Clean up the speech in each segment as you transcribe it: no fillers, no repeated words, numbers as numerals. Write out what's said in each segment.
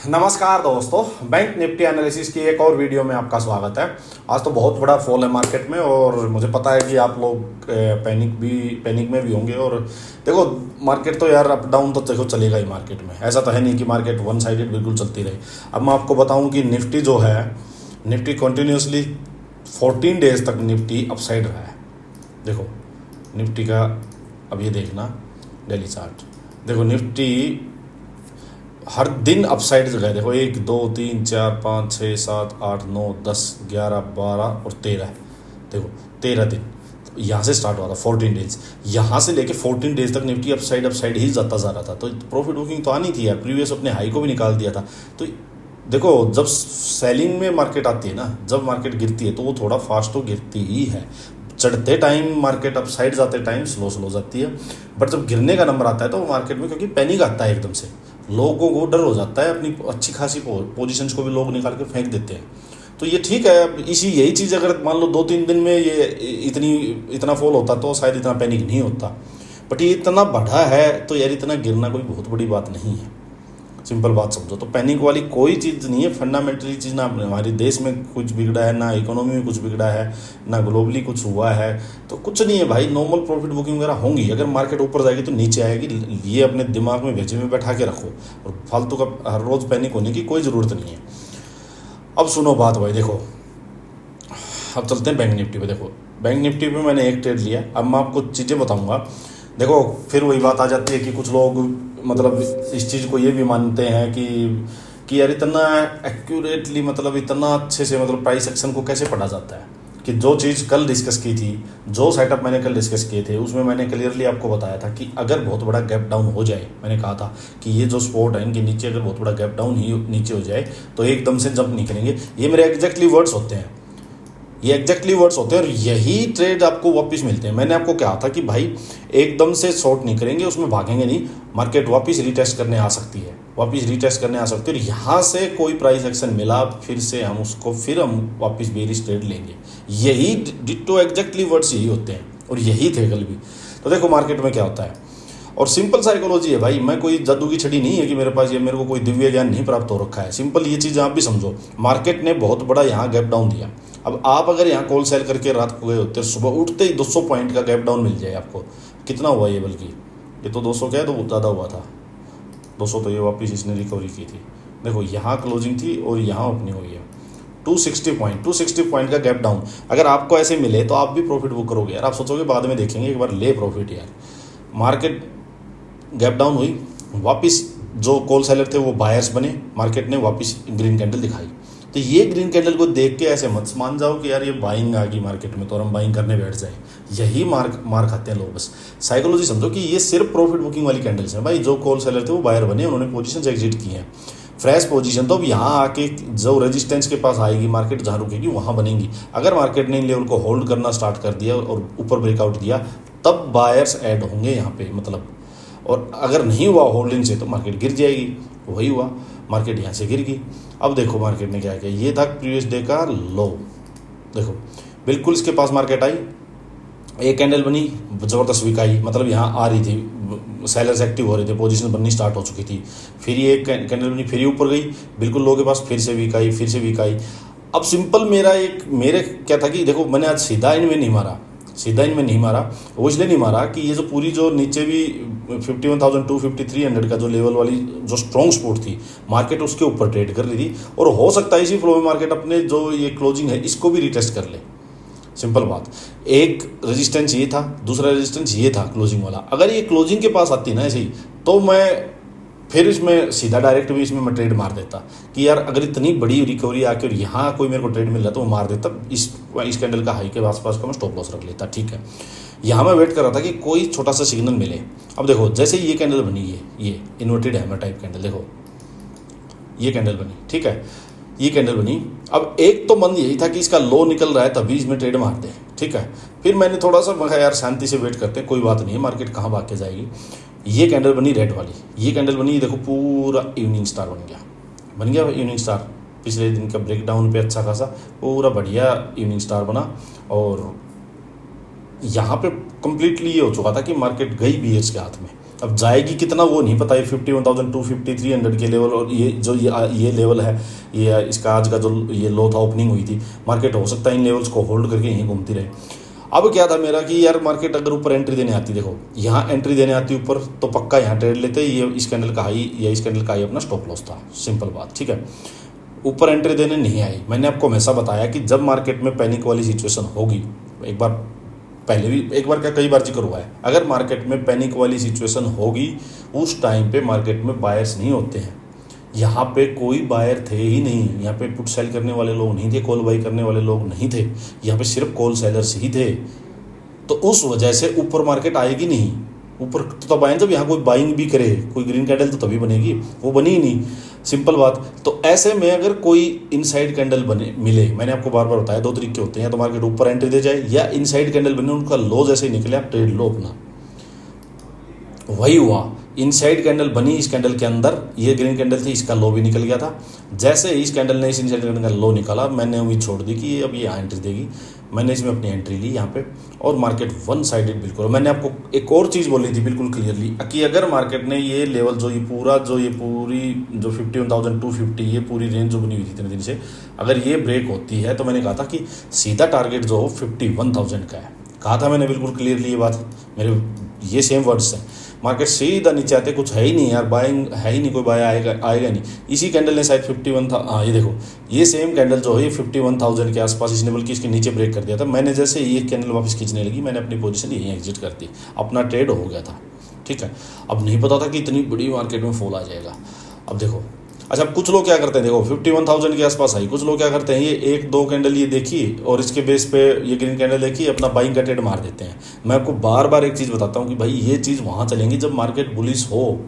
नमस्कार दोस्तों, bank Nifty analysis की एक और वीडियो में आपका स्वागत है। आज तो बहुत बड़ा फॉल है मार्केट में और मुझे पता है कि आप लोग पैनिक में भी होंगे। और देखो, मार्केट तो यार अप डाउन तो देखो चलेगा ही मार्केट में, ऐसा तो है नहीं कि मार्केट वन साइडेड बिल्कुल चलती रहे। अब मैं आपको बताऊं कि निफ्टी जो है, निफ्टी कंटिन्यूसली 14 डेज तक निफ्टी अपसाइड रहा है। देखो निफ्टी का अब ये देखना डेली चार्ट, देखो निफ्टी हर दिन अपसाइड जगह देखो 1 2 3 4 5 6 7 8 9 10 11 12 और 13। देखो 13 दिन यहाँ से स्टार्ट हुआ था, 14 डेज। यहाँ से लेके 14 डेज तक निफ्टी अपसाइड ही जाता जा रहा था। तो प्रॉफिट बुकिंग तो आनी थी यार, प्रीवियस अपने हाई को भी निकाल दिया था। तो देखो, जब सेलिंग में मार्केट आती है ना, जब मार्केट गिरती है तो वो थोड़ा फास्ट तो गिरती ही है। चढ़ते टाइम मार्केट अपसाइड जाते टाइम स्लो जाती है, बट जब गिरने का नंबर आता है तो मार्केट में, क्योंकि पैनिक आता है एकदम से, लोगों को डर हो जाता है, अपनी अच्छी खासी पोजीशंस को भी लोग निकाल के फेंक देते हैं। तो ये ठीक है। अब यही चीज़ अगर मान लो 2-3 दिन में ये इतना फॉल होता तो शायद इतना पैनिक नहीं होता, बट ये इतना बढ़ा है तो यार इतना गिरना कोई बहुत बड़ी बात नहीं है। सिंपल बात समझो, तो पैनिक वाली कोई चीज़ नहीं है। फंडामेंटली चीज़ ना हमारे देश में कुछ बिगड़ा है, ना इकोनॉमी में कुछ बिगड़ा है, ना ग्लोबली कुछ हुआ है, तो कुछ नहीं है भाई। नॉर्मल प्रॉफिट बुकिंग वगैरह होंगी। अगर मार्केट ऊपर जाएगी तो नीचे आएगी, ये अपने दिमाग में भेजे में बैठा के रखो, और फालतू का हर रोज़ पैनिक होने की कोई ज़रूरत नहीं है। अब सुनो बात भाई, देखो अब चलते हैं बैंक निफ्टी पे। देखो बैंक निफ्टी पे मैंने एक ट्रेड लिया। अब मैं आपको चीज़ें बताऊंगा। देखो फिर वही बात आ जाती है कि कुछ लोग मतलब इस चीज़ को ये भी मानते हैं कि यार इतना एक्यूरेटली, मतलब इतना अच्छे से, मतलब प्राइस एक्शन को कैसे पढ़ा जाता है। कि जो चीज़ कल डिस्कस की थी, जो सेटअप मैंने कल डिस्कस किए थे, उसमें मैंने क्लियरली आपको बताया था कि अगर बहुत बड़ा गैप डाउन हो जाए, मैंने कहा था कि ये जो स्पॉट है इनके नीचे अगर बहुत बड़ा गैप डाउन ही नीचे हो जाए तो एकदम से जंप नहीं करेंगे। ये मेरे एग्जैक्टली वर्ड्स होते हैं, ये एग्जैक्टली वर्ड्स होते हैं, और यही ट्रेड आपको वापस मिलते हैं। मैंने आपको कहा था कि भाई एकदम से शॉर्ट नहीं करेंगे, उसमें भागेंगे नहीं, मार्केट वापस रीटेस्ट करने आ सकती है, और यहाँ से कोई प्राइस एक्शन मिला फिर से हम वापस बेरिश ट्रेड लेंगे। यही डिट्टो एग्जैक्टली वर्ड्स यही होते हैं, और यही थे कल भी। तो देखो मार्केट में क्या होता है, और सिंपल साइकोलॉजी है भाई। मैं कोई जादू की छड़ी नहीं है कि मेरे पास, ये मेरे को कोई दिव्य ज्ञान नहीं प्राप्त हो रखा है। सिंपल ये चीज़ आप भी समझो। मार्केट ने बहुत बड़ा यहाँ गैप डाउन दिया। अब आप अगर यहाँ कॉल सेल करके रात को गए होते, सुबह उठते ही 200 पॉइंट का गैप डाउन मिल जाए आपको। कितना हुआ ये, बल्कि ये तो 200 क्या है, तो ज़्यादा हुआ था 200। तो ये वापस इसने रिकवरी की थी। देखो यहाँ क्लोजिंग थी और यहाँ ओपनिंग हुई है। 260 पॉइंट का गैप डाउन अगर आपको ऐसे मिले तो आप भी प्रॉफिट बुक करोगे यार। आप सोचोगे बाद में देखेंगे, एक बार ले प्रॉफिट यार। मार्केट गैप डाउन हुई, वापस जो कॉल सेलर थे वो बायर्स बने, मार्केट ने वापस ग्रीन कैंडल दिखाई। तो ये ग्रीन कैंडल को देख के ऐसे मत मान जाओ कि यार ये बाइंग आ गई मार्केट में तो हम बाइंग करने बैठ जाए। यही मार खाते हैं लोग। बस साइकोलॉजी समझो कि ये सिर्फ प्रॉफिट बुकिंग वाली कैंडल्स हैं भाई। जो कॉल सेलर थे वो बायर बने, उन्होंने पोजीशन एग्जिट की हैं, फ्रेश पोजीशन। तो अब यहाँ आके जो रेजिस्टेंस के पास आएगी मार्केट, जहाँ रुकेगी वहाँ बनेंगी। अगर मार्केट ने इन लेवल को होल्ड करना स्टार्ट कर दिया और ऊपर ब्रेकआउट दिया, तब बायर्स ऐड होंगे यहाँ पे, मतलब। और अगर नहीं हुआ होल्डिंग से तो मार्केट गिर जाएगी। वही हुआ, मार्केट यहाँ से गिर गई। अब देखो मार्केट ने क्या किया, ये था प्रीवियस डे का लो। देखो बिल्कुल इसके पास मार्केट आई, एक कैंडल बनी, ज़बरदस्त वीक आई, मतलब यहाँ आ रही थी, सेलर्स एक्टिव हो रहे थे, पोजीशन बननी स्टार्ट हो चुकी थी। फिर ये एक कैंडल बनी, फिर ये ऊपर गई, बिल्कुल लो के पास, फिर से वीक आई, फिर से वीक आई। अब सिंपल मेरे क्या था कि देखो मैंने आज सीधा इनमें नहीं मारा। वो इसलिए नहीं मारा कि ये जो पूरी जो नीचे भी 51,250 300 का जो लेवल वाली जो स्ट्रॉन्ग सपोर्ट थी, मार्केट उसके ऊपर ट्रेड कर रही थी, और हो सकता है इसी फ्लो में मार्केट अपने जो ये क्लोजिंग है इसको भी रिटेस्ट कर ले। सिंपल बात। एक रेजिस्टेंस ये था, दूसरा रेजिस्टेंस ये था क्लोजिंग वाला। अगर ये क्लोजिंग के पास आती ना ऐसे ही, तो मैं फिर इसमें सीधा डायरेक्ट भी इसमें मैं ट्रेड मार देता कि यार अगर इतनी बड़ी रिकवरी आके और यहाँ कोई मेरे को ट्रेड मिल रहा तो मैं मार देता। इस कैंडल का हाई के आसपास का मैं स्टॉप लॉस रख लेता, ठीक है। यहाँ मैं वेट कर रहा था कि कोई छोटा सा सिग्नल मिले। अब देखो जैसे ये कैंडल बनी, ये इन्वर्टेड हैमर टाइप कैंडल, देखो ये कैंडल बनी, ठीक है, ये कैंडल बनी। अब एक तो मन यही था कि इसका लो निकल रहा है तभी इसमें ट्रेड मार दे, ठीक है। फिर मैंने थोड़ा सा मैं यार शांति से वेट करते हैं, कोई बात नहीं है, मार्केट कहाँ भाग के जाएगी। ये कैंडल बनी रेड वाली, ये कैंडल बनी, ये देखो पूरा इवनिंग स्टार बन गया इवनिंग स्टार। पिछले दिन का ब्रेकडाउन पे अच्छा खासा पूरा बढ़िया इवनिंग स्टार बना, और यहाँ पे कंप्लीटली ये हो चुका था कि मार्केट गई बीयर्स के हाथ में। अब जाएगी कितना वो नहीं पता, ये 51,250 300 के लेवल, और ये जो ये लेवल है, ये इसका आज का जो ये लो था, ओपनिंग हुई थी, मार्केट हो सकता है इन लेवल्स को होल्ड करके यहीं घूमती रहे। अब क्या था मेरा कि यार मार्केट अगर ऊपर एंट्री देने आती, देखो यहाँ एंट्री देने आती ऊपर, तो पक्का यहाँ ट्रेड लेते, ये इस कैंडल का हाई या इस कैंडल का हाई अपना स्टॉप लॉस था, सिंपल बात, ठीक है। ऊपर एंट्री देने नहीं आई। मैंने आपको हमेशा बताया कि जब मार्केट में पैनिक वाली सिचुएशन होगी, एक बार पहले भी, एक बार क्या कई बार जिक्र हुआ है, अगर मार्केट में पैनिक वाली सिचुएशन होगी उस टाइम पे मार्केट में बायर्स नहीं होते हैं। यहाँ पे कोई बायर थे ही नहीं, यहाँ पे पुट सेल करने वाले लोग नहीं थे, कॉल बाई करने वाले लोग नहीं थे, यहाँ पे सिर्फ कॉल सेलर्स ही थे। तो उस वजह से ऊपर मार्केट आएगी नहीं। ऊपर तो तब आए जब यहाँ कोई बाइंग भी करे, कोई ग्रीन कैंडल तो तभी बनेगी, वो बनी ही नहीं, सिंपल बात। तो ऐसे में अगर कोई इनसाइड कैंडल बने मिले, मैंने आपको बार बार बताया दो तरीके होते हैं, या तो मार्केट ऊपर एंट्री दे जाए या इनसाइड कैंडल बने, उनका लो जैसे ही निकले आप ट्रेड लो अपना। वही हुआ, इनसाइड कैंडल बनी इस कैंडल के अंदर, ये ग्रीन कैंडल थी, इसका लो भी निकल गया था। जैसे इस कैंडल ने इस इनसाइड कैंडल का लो निकाला, मैंने उम्मीद छोड़ दी कि अब ये यहाँ एंट्री देगी, मैंने इसमें अपनी एंट्री ली यहाँ पे, और मार्केट वन साइडेड बिल्कुल। मैंने आपको एक और चीज़ बोली थी बिल्कुल क्लियरली कि अगर मार्केट ने ये लेवल जो ये पूरी जो 51,250 ये पूरी रेंज जो बनी हुई थी इतने दिन से, अगर ये ब्रेक होती है तो मैंने कहा था कि सीधा टारगेट जो हो 51,000 का है, कहा था मैंने बिल्कुल क्लियरली, ये बात मेरे ये सेम वर्ड्स हैं। मार्केट सीधा नीचे आते, कुछ है ही नहीं यार, बाइंग है ही नहीं, कोई बाय आएगा नहीं। इसी कैंडल ने शायद 51 था, हाँ ये देखो, ये सेम कैंडल जो है ये 51,000 के आसपास, इसने बल्कि इसके नीचे ब्रेक कर दिया था। मैंने जैसे ये कैंडल वापस खींचने लगी, मैंने अपनी पोजीशन यहीं एग्जिट कर दी, अपना ट्रेड हो गया था, ठीक है। अब नहीं पता था कि इतनी बड़ी मार्केट में फॉल आ जाएगा। अब देखो, अच्छा कुछ लोग क्या करते हैं, देखो 51,000 के आसपास आई, कुछ लोग क्या करते हैं, ये एक दो कैंडल ये देखी और इसके बेस पे ये ग्रीन कैंडल देखी, अपना बाइंग का ट्रेड मार देते हैं। मैं आपको बार बार एक चीज़ बताता हूँ कि भाई ये चीज़ वहाँ चलेंगी जब मार्केट बुलिश हो,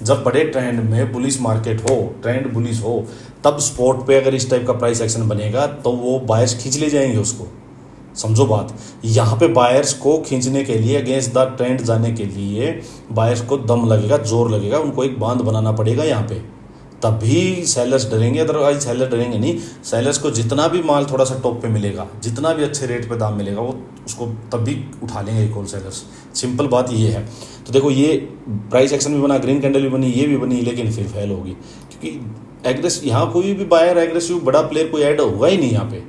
जब बड़े ट्रेंड में बुलिश मार्केट हो, ट्रेंड बुलिश हो, तब स्पॉट पे अगर इस टाइप का प्राइस एक्शन बनेगा तो वो बायर्स खींच ले जाएंगे उसको। समझो बात, यहाँ पे बायर्स को खींचने के लिए, अगेंस्ट द ट्रेंड जाने के लिए बायर्स को दम लगेगा, जोर लगेगा, उनको एक बांध बनाना पड़ेगा यहाँ पे, तभी सेलर्स डरेंगे, अदरवाइज सेलर डरेंगे नहीं। सेलर्स को जितना भी माल थोड़ा सा टॉप पे मिलेगा, जितना भी अच्छे रेट पे दाम मिलेगा, वो उसको तभी उठा लेंगे एक और सेलर्स, सिंपल बात ये है। तो देखो ये प्राइस एक्शन भी बना, ग्रीन कैंडल भी बनी, ये भी बनी, लेकिन फिर फेल होगी, क्योंकि एग्रेसिव यहाँ कोई भी बायर एग्रेसिव बड़ा प्लेयर कोई ऐड होगा ही नहीं यहाँ पे,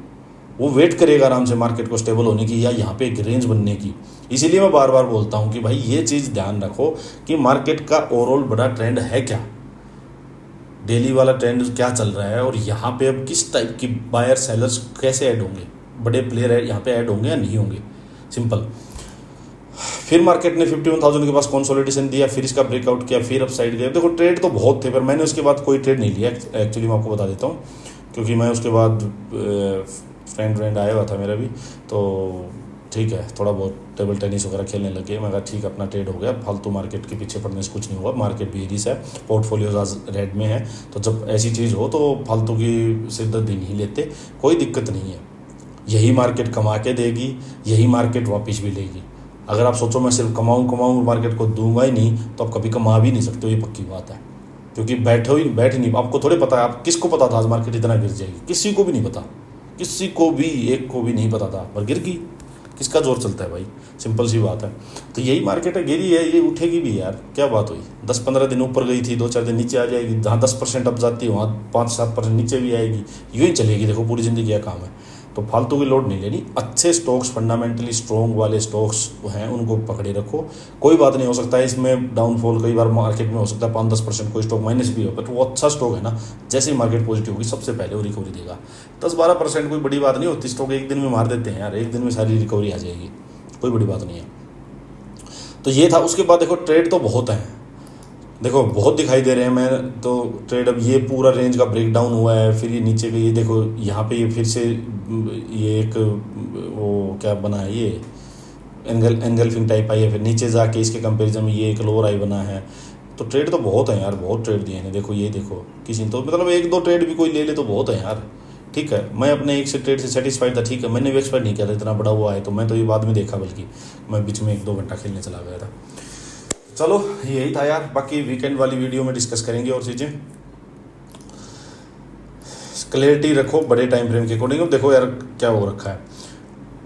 वो वेट करेगा आराम से मार्केट को स्टेबल होने की या यहाँ पे एक रेंज बनने की। इसीलिए मैं बार बार बोलता हूँ कि भाई ये चीज़ ध्यान रखो कि मार्केट का ओवरऑल बड़ा ट्रेंड है क्या, डेली वाला ट्रेंड क्या चल रहा है, और यहाँ पे अब किस टाइप की बायर सेलर्स कैसे ऐड होंगे, बड़े प्लेयर यहाँ पे ऐड होंगे या नहीं होंगे, सिंपल। फिर मार्केट ने 51,000 के पास कंसोलिडेशन दिया, फिर इसका ब्रेकआउट किया, फिर अपसाइड गया। देखो ट्रेड तो बहुत थे, पर मैंने उसके बाद कोई ट्रेड नहीं लिया एक्चुअली, मैं आपको बता देता हूँ, क्योंकि मैं उसके बाद फ्रेंड आया हुआ था मेरा भी, तो ठीक है थोड़ा बहुत टेबल टेनिस वगैरह खेलने लगे। मैं कहा ठीक अपना ट्रेड हो गया, फालतू मार्केट के पीछे पड़ने से कुछ नहीं हुआ, मार्केट बेरिस है, पोर्टफोलियोज आज रेड में है, तो जब ऐसी चीज़ हो तो फालतू की सिरदर्दी नहीं लेते, कोई दिक्कत नहीं है। यही मार्केट कमा के देगी, यही मार्केट वापस भी लेगी। अगर आप सोचो मैं सिर्फ कमाऊँ मार्केट को दूंगा ही नहीं, तो आप कभी कमा भी नहीं सकते, ये पक्की बात है, क्योंकि बैठ ही नहीं, आपको थोड़े पता है, आप किसको पता था आज मार्केट इतना गिर जाएगी, किसी को भी नहीं पता, किसी को भी एक को भी नहीं पता था, पर गिर गई। किसका जोर चलता है भाई, सिंपल सी बात है। तो यही मार्केट है, गिरी है, ये उठेगी भी यार, क्या बात हुई, 10-15 दिन ऊपर गई थी, 2-4 दिन नीचे आ जाएगी, जहाँ 10% अप जाती है वहाँ 5-7% नीचे भी आएगी, यूँ ही चलेगी। देखो पूरी ज़िंदगी का काम है, तो फालतू की लोड नहीं लेनी। अच्छे स्टॉक्स, फंडामेंटली स्ट्रॉन्ग वाले स्टॉक्स हैं, उनको पकड़े रखो। कोई बात नहीं, हो सकता है इसमें डाउनफॉल कई बार मार्केट में हो सकता है 5-10% कोई स्टॉक माइनस भी हो, बट वो अच्छा स्टॉक है ना, जैसे ही मार्केट पॉजिटिव होगी सबसे पहले वो रिकवरी देगा। 10-12% कोई बड़ी बात नहीं होती, स्टॉक एक दिन में मार देते हैं यार, एक दिन में सारी रिकवरी आ जाएगी, कोई बड़ी बात नहीं है। तो ये था। उसके बाद देखो ट्रेड तो बहुत हैं, देखो बहुत दिखाई दे रहे हैं, मैं तो ट्रेड अब ये पूरा रेंज का ब्रेक डाउन हुआ है, फिर ये नीचे गई, ये देखो यहाँ पे ये फिर से ये एक वो क्या बना है, ये एंगल्फिंग टाइप आई है, फिर नीचे जाके इसके कंपैरिजन में ये एक लोअर आई बना है। तो ट्रेड तो बहुत है यार, बहुत ट्रेड दिए हैं। देखो ये देखो, किसी तो मतलब 1-2 ट्रेड भी कोई ले ले तो बहुत है यार, ठीक है। मैं अपने एक से ट्रेड से सेटिस्फाइड था, ठीक है, मैंने भी एक्सपेक्ट नहीं किया था इतना बड़ा हुआ है, तो मैं तो ये बाद में देखा, बल्कि मैं बीच में 1-2 घंटा खेलने चला गया था। चलो यही था यार, बाकी वीकेंड वाली वीडियो में डिस्कस करेंगे और चीज़ें। क्लियरिटी रखो बड़े टाइम फ्रेम के अकॉर्डिंग। अब देखो यार क्या हो रखा है,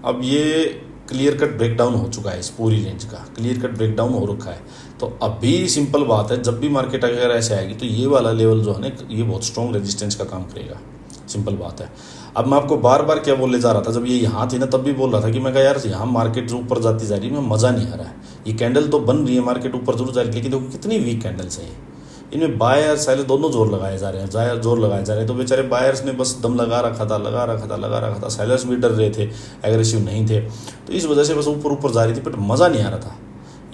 अब ये क्लियर कट ब्रेकडाउन हो चुका है, इस पूरी रेंज का क्लियर कट ब्रेकडाउन हो रखा है। तो अभी सिंपल बात है, जब भी मार्केट अगर ऐसे आएगी तो ये वाला लेवल जो है ना, ये बहुत स्ट्रॉन्ग रेजिस्टेंस का काम करेगा। सिंपल बात है। अब मैं आपको बार बार क्या बोलने जा रहा था, जब ये यहाँ थी ना तब भी बोल रहा था कि मैं कहा यार यहाँ मार्केट जो ऊपर जाती जा रही है, मैं मज़ा नहीं आ रहा है। ये कैंडल तो बन रही है, मार्केट ऊपर जरूर जा रही है, लेकिन देखो कितनी वीक कैंडल्स है ये। इनमें बायर सेलर दोनों जोर लगाए जा रहे हैं, जोर लगाए जा रहे हैं। तो बेचारे बायर्स ने बस दम लगा रखा था। सेलर्स भी डर रहे थे, एग्रेसिव नहीं थे, तो इस वजह से बस ऊपर ऊपर जा रही थी, बट मज़ा नहीं आ रहा था।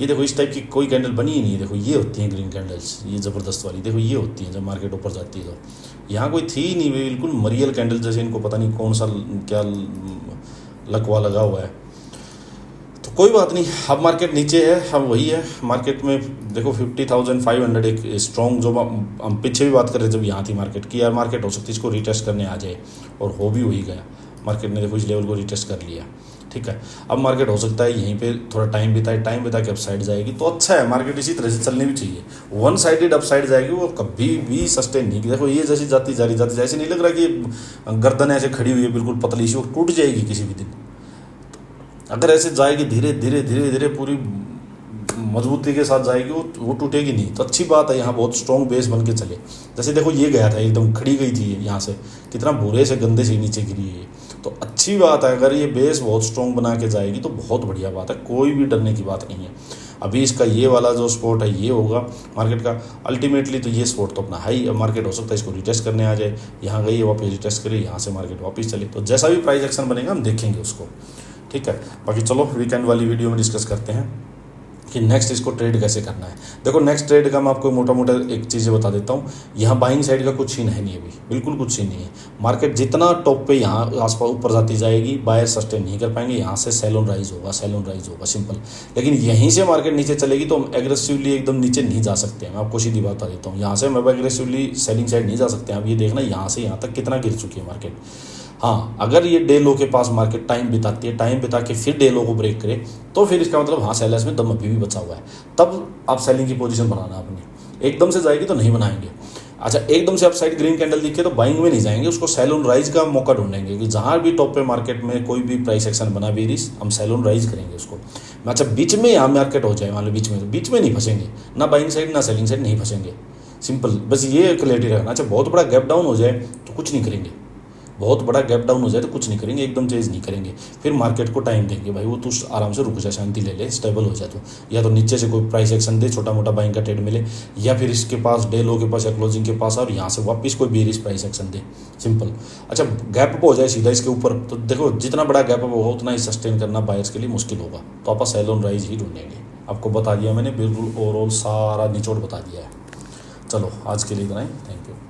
ये देखो इस टाइप की कोई कैंडल बनी ही नहीं है। देखो ये होती हैं ग्रीन कैंडल्स, ये ज़बरदस्त वाली, देखो ये होती हैं जब मार्केट ऊपर जाती है। तो यहाँ कोई थी ही नहीं, बिल्कुल मरियल कैंडल जैसे, इनको पता नहीं कौन सा क्या लकवा लगा हुआ है। तो कोई बात नहीं, अब मार्केट नीचे है, अब वही है मार्केट में। देखो 50,500 एक स्ट्रॉन्ग, जो हम पीछे भी बात कर रहे थे जब यहाँ थी मार्केट की, यार मार्केट हो सकती है इसको रिटेस्ट करने आ जाए, और हो भी वही गया। मार्केट ने देखो इस लेवल को रिटेस्ट कर लिया, ठीक है। अब मार्केट हो सकता है यहीं पे थोड़ा टाइम बिता के अपसाइड जाएगी, तो अच्छा है। मार्केट इसी तरह से चलनी भी चाहिए। वन साइडेड अपसाइड जाएगी वो कभी भी सस्टेन नहीं। देखो ये जैसी जाती जा रही, ऐसे नहीं लग रहा कि गर्दन ऐसे खड़ी हुई है बिल्कुल पतली सी, वो टूट जाएगी किसी भी दिन। अगर ऐसे जाएगी धीरे धीरे पूरी मजबूती के साथ जाएगी, वो टूटेगी नहीं। तो अच्छी बात है, यहाँ बहुत स्ट्रॉन्ग बेस बन के चले। जैसे देखो ये गया था एकदम खड़ी गई थी यहाँ से, कितना बुरे से गंदे से नीचे गिरी है। तो अच्छी बात है, अगर ये बेस बहुत स्ट्रॉन्ग बना के जाएगी तो बहुत बढ़िया बात है, कोई भी डरने की बात नहीं है। अभी इसका ये वाला जो स्पोर्ट है ये होगा मार्केट का अल्टीमेटली, तो ये स्पोर्ट तो अपना हाई। अब मार्केट हो सकता है इसको रिटेस्ट करने आ जाए, यहाँ गई वापस रिटेस्ट करे, यहाँ से मार्केट वापस चले। तो जैसा भी प्राइस एक्शन बनेगा हम देखेंगे उसको, ठीक है। बाकी चलो वीकेंड वाली वीडियो में डिस्कस करते हैं कि नेक्स्ट इसको ट्रेड कैसे करना है। देखो नेक्स्ट ट्रेड का मैं आपको मोटा मोटा एक चीज़ें बता देता हूँ। यहाँ बाइंग साइड का कुछ सीन है नहीं, अभी बिल्कुल कुछ सीन नहीं है। मार्केट जितना टॉप पे यहाँ आसपास ऊपर जाती जाएगी, बायर सस्टेन नहीं कर पाएंगे, यहाँ से सेल ऑन राइज होगा सिंपल। लेकिन यहीं से मार्केट नीचे चलेगी तो हम एग्रेसिवली एकदम नीचे नहीं जा सकते हैं। मैं आपको सीधी बात बता देता हूँ, यहाँ से हम एग्रेसिवली सेलिंग साइड नहीं जा सकते हैं। अब ये देखना यहाँ से यहाँ तक कितना गिर चुकी है मार्केट। हाँ, अगर ये डे लो के पास मार्केट टाइम बिताती है, टाइम बिता के फिर डे लो को ब्रेक करे, तो फिर इसका मतलब हाँ सेलर्स में दम अभी भी बचा हुआ है। तब आप सेलिंग की पोजीशन बनाना अपनी। एकदम से जाएगी तो नहीं बनाएंगे। अच्छा, एकदम से अपसाइड ग्रीन कैंडल दिखे तो बाइंग में नहीं जाएंगे, उसको सेल ऑन राइज का मौका ढूंढेंगे कि जहाँ भी टॉप पे मार्केट में कोई भी प्राइस एक्शन बना बेरिश, हम सेल ऑन राइज करेंगे उसको। अच्छा, बीच में यहाँ मार्केट हो जाए, मान लो बीच में नहीं फंसेंगे, ना बाइंग साइड ना सेलिंग साइड नहीं फंसेंगे। सिंपल, बस ये क्लैरिटी रखना। अच्छा, बहुत बड़ा गैप डाउन हो जाए तो कुछ नहीं करेंगे, बहुत बड़ा गैप डाउन हो जाए तो कुछ नहीं करेंगे, एकदम चेंज नहीं करेंगे। फिर मार्केट को टाइम देंगे, भाई वो तू आराम से रुक जाए, शांति ले ले, स्टेबल हो जाए। तो या तो नीचे से कोई प्राइस एक्शन दे, छोटा मोटा बाइंग का ट्रेड मिले, या फिर इसके पास डे लो के पास या क्लोजिंग के पास और यहाँ से वापस कोई बेरिश प्राइस एक्शन दे, सिंपल। अच्छा, गैप अप हो जाए सीधा इसके ऊपर, तो देखो जितना बड़ा गैप अप होगा उतना ही सस्टेन करना बायर्स के लिए मुश्किल होगा। तो आप सेल ऑन राइज ही ढूंढेंगे। आपको बता दिया मैंने, बिल्कुल ओवरऑल सारा निचोड़ बता दिया है। चलो आज के लिए इतना ही, थैंक यू।